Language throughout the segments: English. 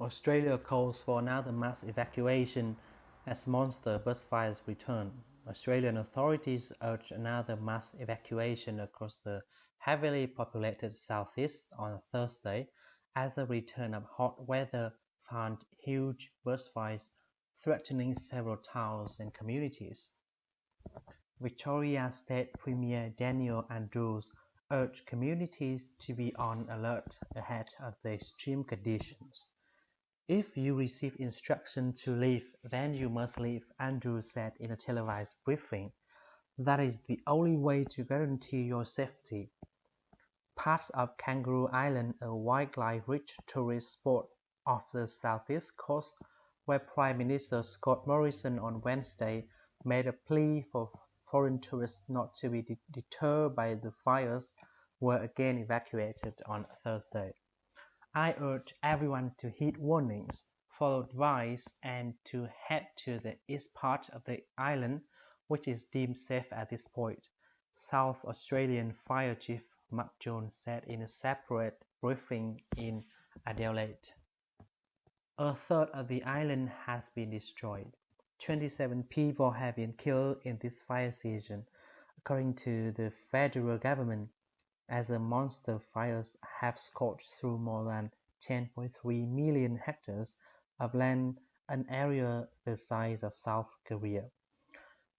Australia calls for another mass evacuation as monster bushfires return. Australian authorities urge another mass evacuation across the heavily populated southeast on Thursday as the return of hot weather found huge bushfires threatening several towns and communities. Victoria State Premier Daniel Andrews urged communities to be on alert ahead of the extreme conditions. "If you receive instructions to leave, then you must leave," Andrews said in a televised briefing. "That is the only way to guarantee your safety." Parts of Kangaroo Island, a wildlife-rich tourist spot off the southeast coast, where Prime Minister Scott Morrison on Wednesday made a plea for foreign tourists not to be deterred by the fires, were again evacuated on Thursday. "I urge everyone to heed warnings, follow advice, and to head to the east part of the island, which is deemed safe at this point," South Australian Fire Chief Mark Jones said in a separate briefing in Adelaide. A third of the island has been destroyed. 27 people have been killed in this fire season, according to the federal government, as the monster fires have scorched through more than 10.3 million hectares of land, an area the size of South Korea.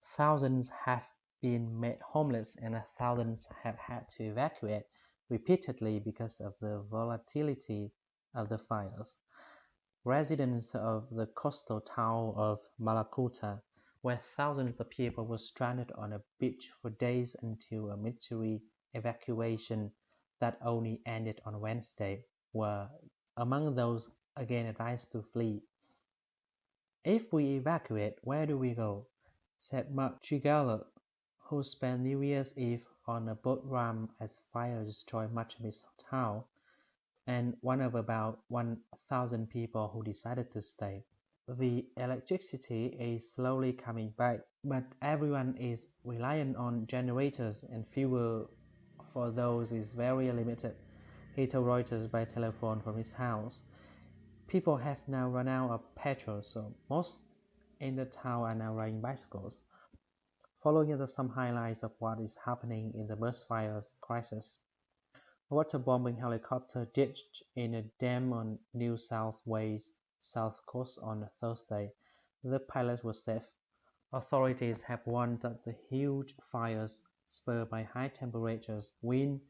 Thousands have been made homeless and thousands have had to evacuate repeatedly because of the volatility of the fires. Residents of the coastal town of Malakuta, where thousands of people were stranded on a beach for days until a military evacuation that only ended on Wednesday, were among those again advised to flee. "If we evacuate, where do we go?" said Mark Trigala, who spent New Year's Eve on a boat ramp as fire destroyed much of his town, and one of about 1,000 people who decided to stay. "The electricity is slowly coming back, but everyone is reliant on generators and fuel for those is very limited," he told Reuters by telephone from his house. "People have now run out of petrol, so most in the town are now riding bicycles." Following are some highlights of what is happening in the bushfire crisis. A waterbombing helicopter ditched in a dam on New South Wales south coast on Thursday. The pilot was safe. Authorities have warned that the huge fires, spurred by high temperatures, wind,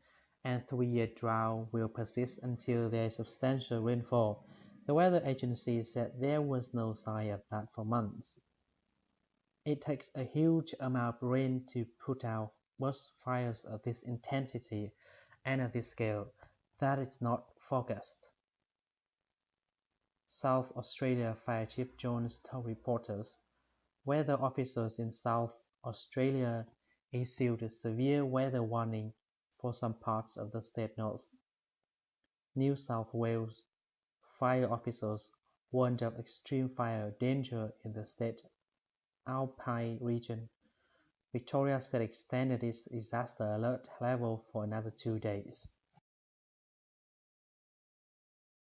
and three-year drought, will persist until there is substantial rainfall. The weather agency said there was no sign of that for months. It takes a huge amount of rain to put out bushfires of this intensity and of this scale. That is not forecast. South Australia Fire Chief Jones told reporters. Weather officials in South Australia issued a severe weather warning for some parts of the state north. New South Wales fire officials warned of extreme fire danger in the state Alpine region. Victoria State extended its disaster alert level for another 2 days.